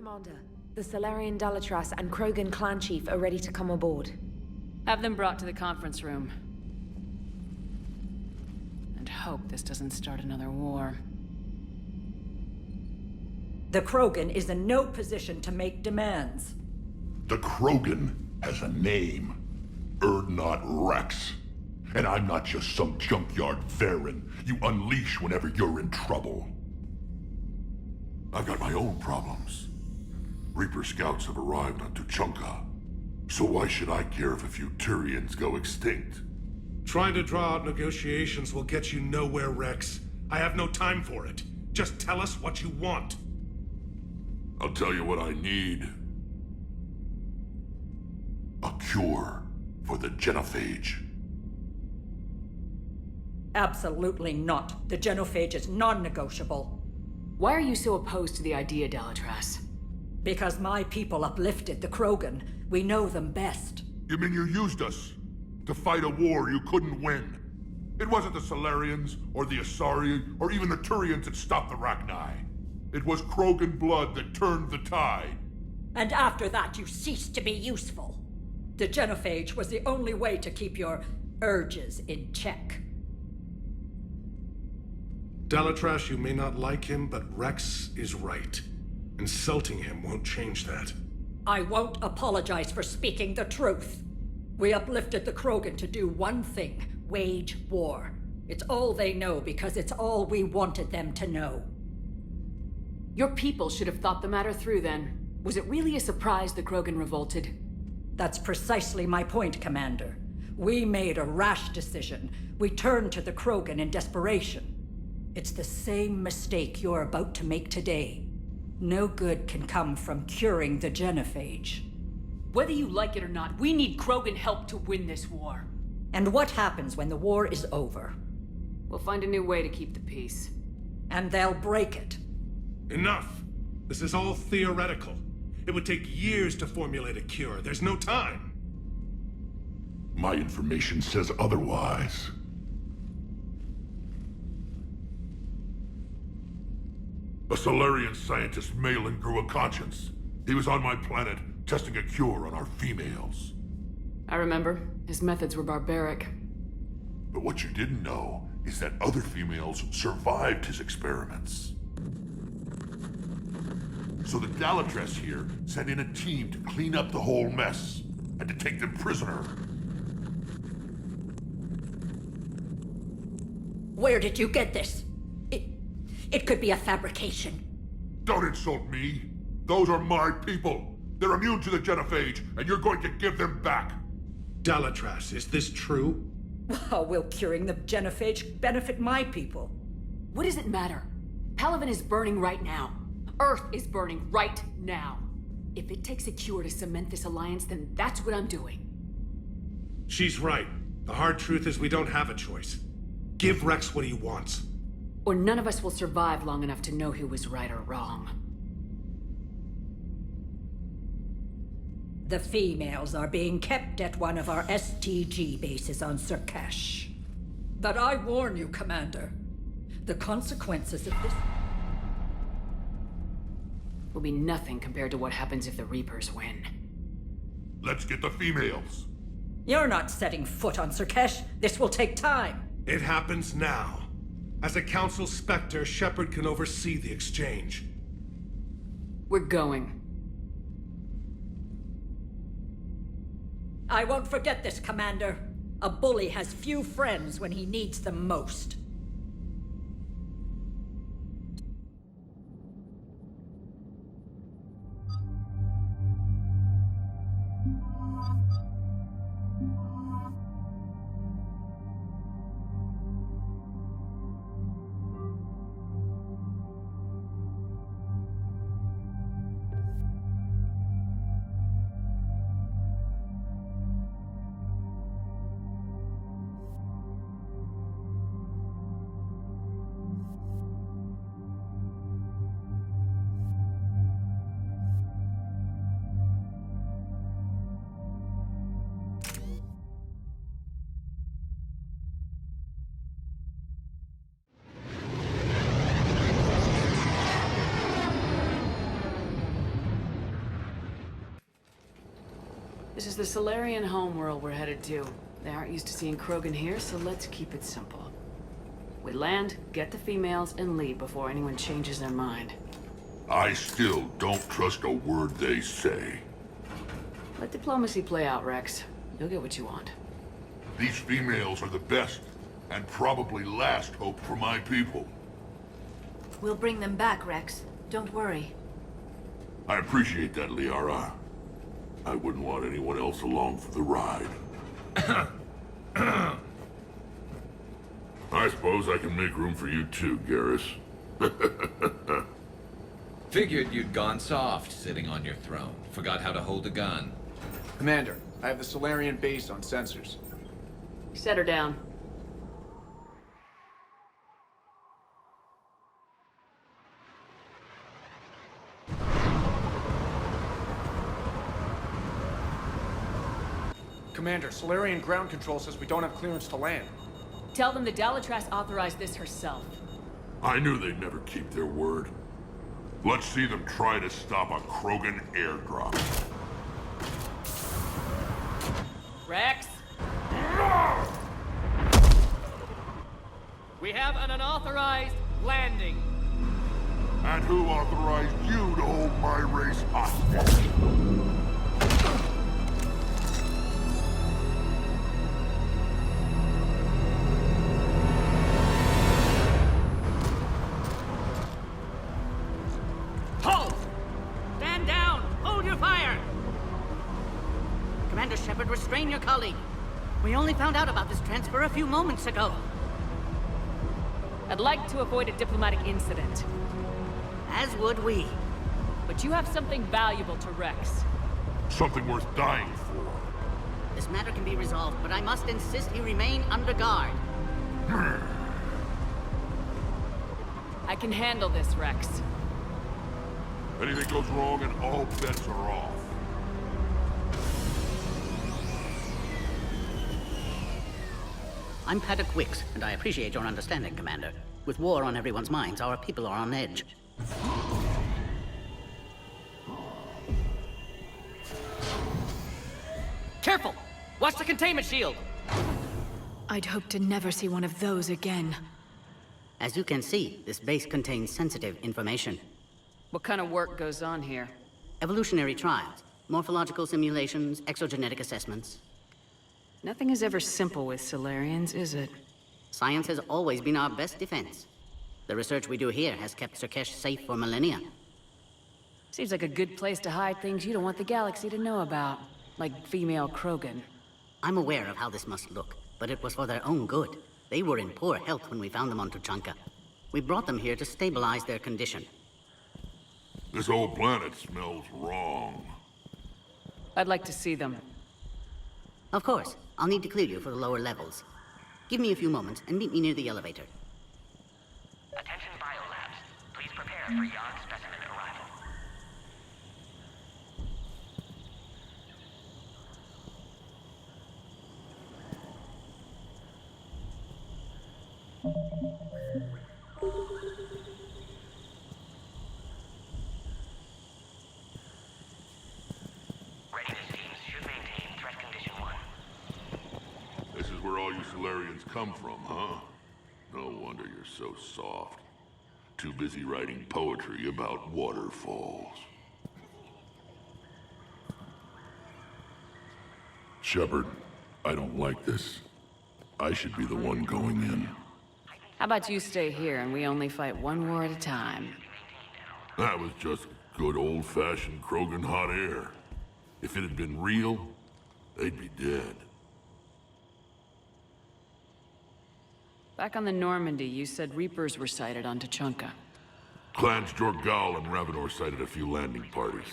Commander. The Salarian Dalatras and Krogan clan chief are ready to come aboard. Have them brought to the conference room. And hope this doesn't start another war. The Krogan is in no position to make demands. The Krogan has a name. Urdnot Rex. And I'm not just some junkyard Varen you unleash whenever you're in trouble. I've got my own problems. Reaper scouts have arrived on Tuchanka. So why should I care if a few Turians go extinct? Trying to draw out negotiations will get you nowhere, Rex. I have no time for it. Just tell us what you want. I'll tell you what I need. A cure for the genophage. Absolutely not. The genophage is non-negotiable. Why are you so opposed to the idea, Dalatras? Because my people uplifted the Krogan. We know them best. You mean you used us to fight a war you couldn't win? It wasn't the Salarians, or the Asari, or even the Turians that stopped the Rachni. It was Krogan blood that turned the tide. And after that, you ceased to be useful. The genophage was the only way to keep your urges in check. Dalatras, you may not like him, but Rex is right. Insulting him won't change that. I won't apologize for speaking the truth. We uplifted the Krogan to do one thing: wage war. It's all they know because it's all we wanted them to know. Your people should have thought the matter through then. Was it really a surprise the Krogan revolted? That's precisely my point, Commander. We made a rash decision. We turned to the Krogan in desperation. It's the same mistake you're about to make today. No good can come from curing the genophage. Whether you like it or not, we need Krogan help to win this war. And what happens when the war is over? We'll find a new way to keep the peace. And they'll break it. Enough! This is all theoretical. It would take years to formulate a cure. There's no time. My information says otherwise. A Solarian scientist Malin grew a conscience. He was on my planet, testing a cure on our females. I remember. His methods were barbaric. But what you didn't know is that other females survived his experiments. So the Dalatras here sent in a team to clean up the whole mess, and to take them prisoner. Where did you get this? It could be a fabrication. Don't insult me. Those are my people. They're immune to the genophage, and you're going to give them back. Dalatras, is this true? How will curing the genophage benefit my people? What does it matter? Palaven is burning right now. Earth is burning right now. If it takes a cure to cement this alliance, then that's what I'm doing. She's right. The hard truth is we don't have a choice. Give Rex what he wants. Or none of us will survive long enough to know who was right or wrong. The females are being kept at one of our STG bases on Sur'Kesh. But I warn you, Commander. The consequences of this Will be nothing compared to what happens if the Reapers win. Let's get the females. You're not setting foot on Sur'Kesh. This will take time. It happens now. As a Council Spectre, Shepard can oversee the exchange. We're going. I won't forget this, Commander. A bully has few friends when he needs them most. This is the Solarian homeworld we're headed to. They aren't used to seeing Krogan here, so let's keep it simple. We land, get the females, and leave before anyone changes their mind. I still don't trust a word they say. Let diplomacy play out, Rex. You'll get what you want. These females are the best, and probably last hope for my people. We'll bring them back, Rex. Don't worry. I appreciate that, Liara. I wouldn't want anyone else along for the ride. I suppose I can make room for you too, Garrus. Figured you'd gone soft, sitting on your throne. Forgot how to hold a gun. Commander, I have the Solarian base on sensors. Set her down. Commander, Solarian ground control says we don't have clearance to land. Tell them the Dalatrass authorized this herself. I knew they'd never keep their word. Let's see them try to stop a Krogan airdrop. Rex? We have an unauthorized landing. And who authorized you to hold my race hostage? Halt! Stand down! Hold your fire! Commander Shepard, restrain your colleague. We only found out about this transfer a few moments ago. I'd like to avoid a diplomatic incident. As would we. But you have something valuable to Rex. Something worth dying for. This matter can be resolved, but I must insist he remain under guard. I can handle this, Rex. Anything goes wrong and all bets are off. I'm Paddock Wicks, and I appreciate your understanding, Commander. With war on everyone's minds, our people are on edge. Careful! Watch the containment shield! I'd hope to never see one of those again. As you can see, this base contains sensitive information. What kind of work goes on here? Evolutionary trials, morphological simulations, exogenetic assessments. Nothing is ever simple with Solarians, is it? Science has always been our best defense. The research we do here has kept Sur'Kesh safe for millennia. Seems like a good place to hide things you don't want the galaxy to know about. Like female Krogan. I'm aware of how this must look, but it was for their own good. They were in poor health when we found them on Tuchanka. We brought them here to stabilize their condition. This whole planet smells wrong. I'd like to see them. Of course, I'll need to clear you for the lower levels. Give me a few moments and meet me near the elevator. Attention biolabs. Please prepare for yon specimen arrival. Readiness teams should maintain threat condition 1. This is where all you Solarians come from, huh? No wonder you're so soft. Too busy writing poetry about waterfalls. Shepard, I don't like this. I should be the one going in. How about you stay here and we only fight one war at a time? That was just good old-fashioned Krogan hot air. If it had been real, they'd be dead. Back on the Normandy, you said Reapers were sighted on Tuchanka. Clans Jorgal and Ravenor sighted a few landing parties.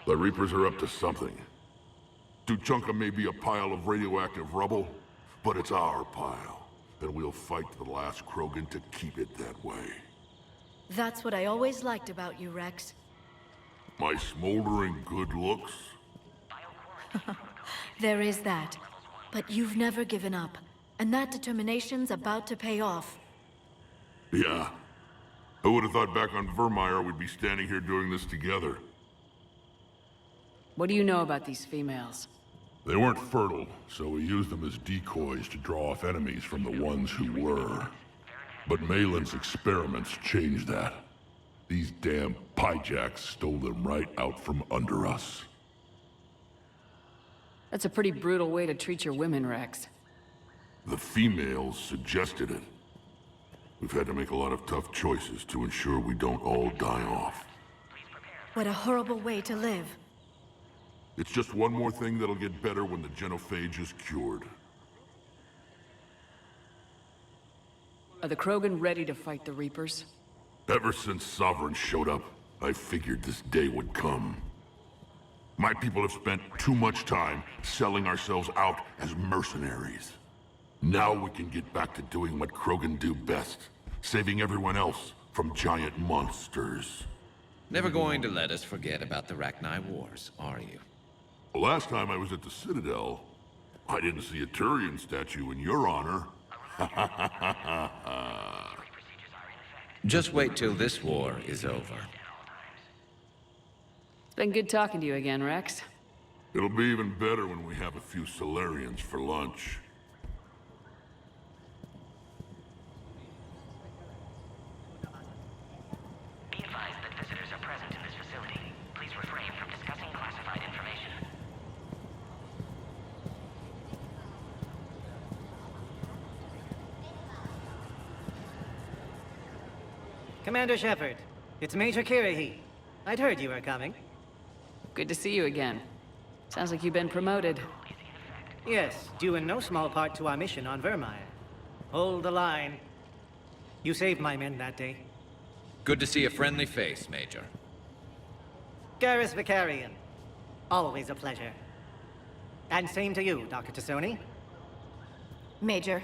The Reapers are up to something. Tuchanka may be a pile of radioactive rubble, but it's our pile. And we'll fight to the last Krogan to keep it that way. That's what I always liked about you, Rex. My smoldering good looks? There is that. But you've never given up. And that determination's about to pay off. Yeah. Who would have thought back on Vermeer we'd be standing here doing this together? What do you know about these females? They weren't fertile, so we used them as decoys to draw off enemies from the ones who were. But Malin's experiments changed that. These damn pyjacks stole them right out from under us. That's a pretty brutal way to treat your women, Rex. The females suggested it. We've had to make a lot of tough choices to ensure we don't all die off. What a horrible way to live. It's just one more thing that'll get better when the genophage is cured. Are the Krogan ready to fight the Reapers? Ever since Sovereign showed up, I figured this day would come. My people have spent too much time selling ourselves out as mercenaries. Now we can get back to doing what Krogan do best, saving everyone else from giant monsters. Never going to let us forget about the Rachni Wars, are you? The last time I was at the Citadel, I didn't see a Turian statue in your honor. Just wait till this war is over. It's been good talking to you again, Rex. It'll be even better when we have a few Solarians for lunch. Be advised that visitors are present in this facility. Please refrain from discussing classified information. Commander Shepard, it's Major Kirahi. I'd heard you were coming. Good to see you again. Sounds like you've been promoted. Yes, due in no small part to our mission on Vermeer. Hold the line. You saved my men that day. Good to see a friendly face, Major. Garrus Vicarian. Always a pleasure. And same to you, Dr. Tassoni. Major.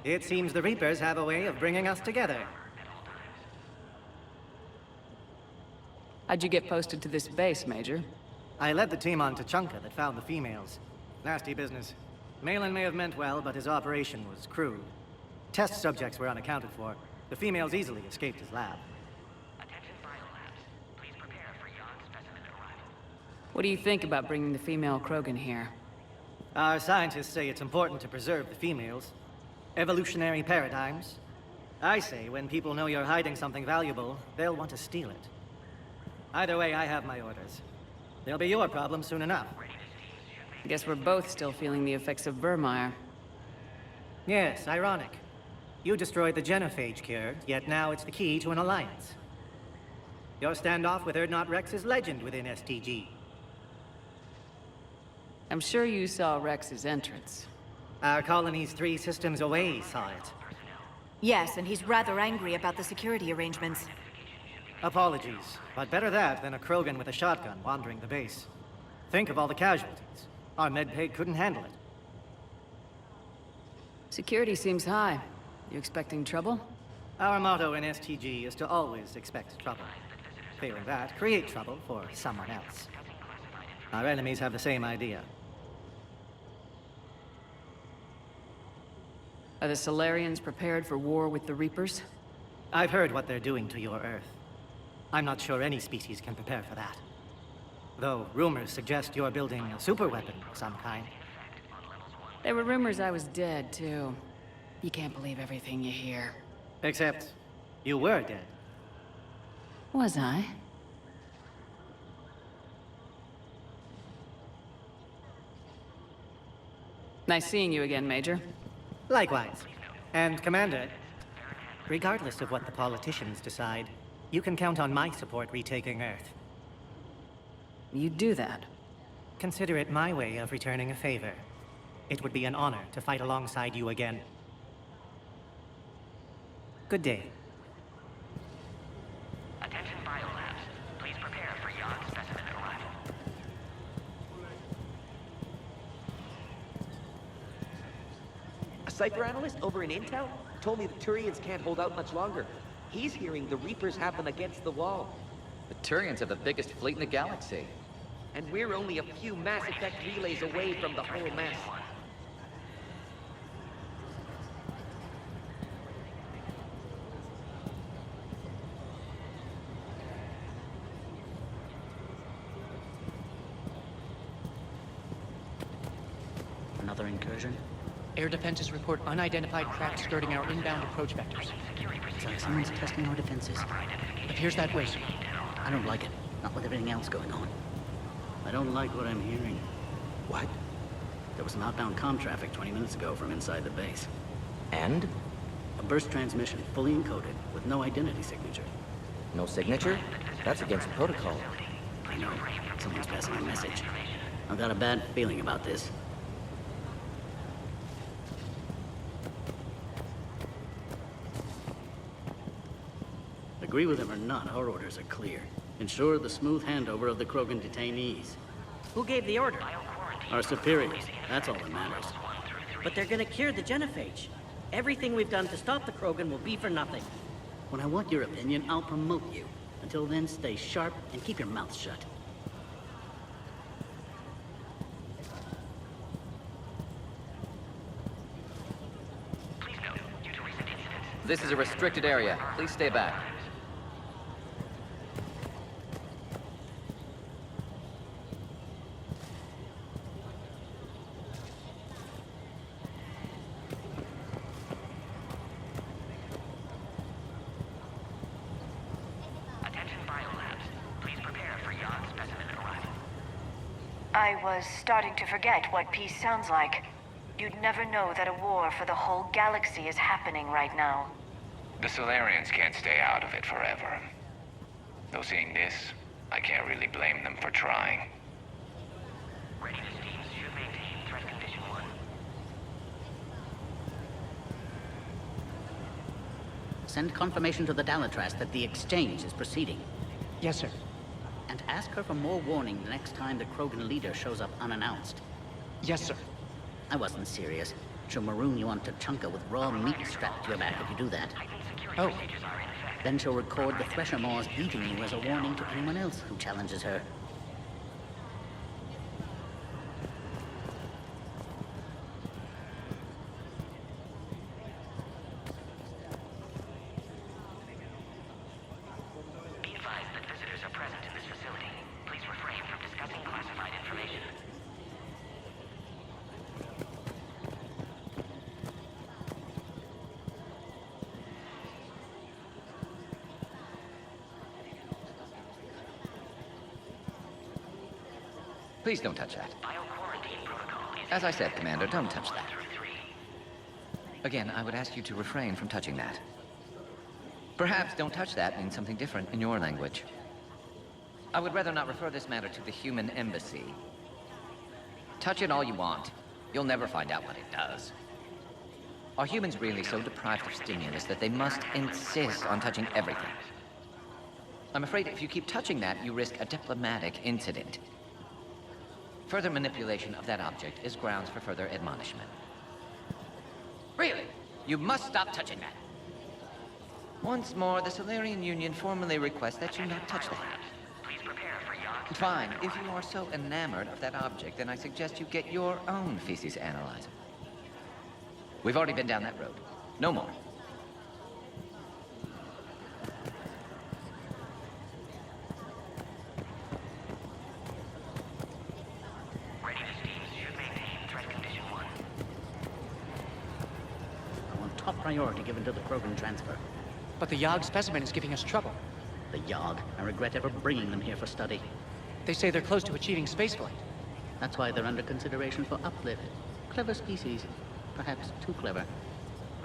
It seems the Reapers have a way of bringing us together. How'd you get posted to this base, Major? I led the team on Tuchanka that found the females. Nasty business. Malin may have meant well, but his operation was crude. Test subjects were unaccounted for. The females easily escaped his lab. Attention biolabs. Please prepare for young specimen arrival. What do you think about bringing the female Krogan here? Our scientists say it's important to preserve the females. Evolutionary paradigms. I say when people know you're hiding something valuable, they'll want to steal it. Either way, I have my orders. They'll be your problem soon enough. I guess we're both still feeling the effects of Vermeer. Yes, ironic. You destroyed the genophage cure, yet now it's the key to an alliance. Your standoff with Urdnot Rex is legend within STG. I'm sure you saw Rex's entrance. Our colony's 3 systems away saw it. Yes, and he's rather angry about the security arrangements. Apologies, but better that than a Krogan with a shotgun wandering the base. Think of all the casualties. Our medpay couldn't handle it. Security seems high. You expecting trouble? Our motto in STG is to always expect trouble. Failing that, create trouble for someone else. Our enemies have the same idea. Are the Solarians prepared for war with the Reapers? I've heard what they're doing to your Earth. I'm not sure any species can prepare for that. Though rumors suggest you're building a superweapon of some kind. There were rumors I was dead, too. You can't believe everything you hear. Except, you were dead. Was I? Nice seeing you again, Major. Likewise. And Commander, regardless of what the politicians decide, you can count on my support retaking Earth. You'd do that? Consider it my way of returning a favor. It would be an honor to fight alongside you again. Good day. Attention biolabs. Please prepare for young specimen arrival. A cipher analyst over in Intel told me the Turians can't hold out much longer. He's hearing the Reapers have them against the wall. The Turians have the biggest fleet in the galaxy. And we're only a few Mass Effect relays away from the whole mess. Another incursion? Air defenses report unidentified craft skirting our inbound approach vectors. It's like someone's testing our defenses. Appears that way, sir. I don't like it. Not with everything else going on. I don't like what I'm hearing. What? There was some outbound comm traffic 20 minutes ago from inside the base. And? A burst transmission, fully encoded, with no identity signature. No signature? That's against protocol. I know. Someone's passing a message. I've got a bad feeling about this. Agree with him or not, our orders are clear. Ensure the smooth handover of the Krogan detainees. Who gave the order? Our superiors. That's all that matters. But they're gonna cure the genophage. Everything we've done to stop the Krogan will be for nothing. When I want your opinion, I'll promote you. Until then, stay sharp and keep your mouth shut. This is a restricted area. Please stay back. I was starting to forget what peace sounds like. You'd never know that a war for the whole galaxy is happening right now. The Solarians can't stay out of it forever. Though seeing this, I can't really blame them for trying. Readiness teams should maintain threat condition 1. Send confirmation to the Dalatras that the exchange is proceeding. Yes, sir. And ask her for more warning the next time the Krogan leader shows up unannounced. Yes, sir. I wasn't serious. She'll maroon you on Tuchanka with raw meat strapped to your back if you do that. Oh. Then she'll record the Thresher Maws beating you as a warning to anyone else who challenges her. Be advised that visitors are present in this facility. Please refrain from discussing classified information. Please don't touch that. As I said, Commander, don't touch that. Again, I would ask you to refrain from touching that. Perhaps don't touch that means something different in your language. I would rather not refer this matter to the human embassy. Touch it all you want. You'll never find out what it does. Are humans really so deprived of stimulus that they must insist on touching everything? I'm afraid if you keep touching that, you risk a diplomatic incident. Further manipulation of that object is grounds for further admonishment. Really? You must stop touching that. Once more, the Solarian Union formally requests that you not touch that. Fine. If you are so enamored of that object, then I suggest you get your own feces analyzer. We've already been down that road. No more. Top priority given to the Krogan transfer. But the Yogg specimen is giving us trouble. The Yogg. I regret ever bringing them here for study. They say they're close to achieving spaceflight. That's why they're under consideration for uplift. Clever species. Perhaps too clever.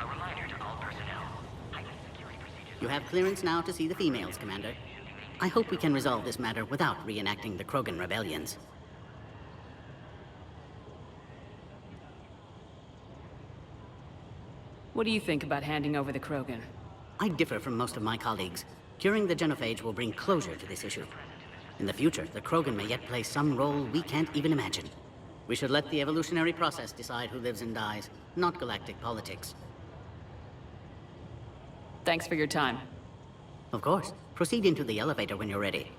A reminder to all personnel. Heightened security procedures. You have clearance now to see the females, Commander. I hope we can resolve this matter without reenacting the Krogan rebellions. What do you think about handing over the Krogan? I differ from most of my colleagues. Curing the genophage will bring closure to this issue. In the future, the Krogan may yet play some role we can't even imagine. We should let the evolutionary process decide who lives and dies, not galactic politics. Thanks for your time. Of course. Proceed into the elevator when you're ready.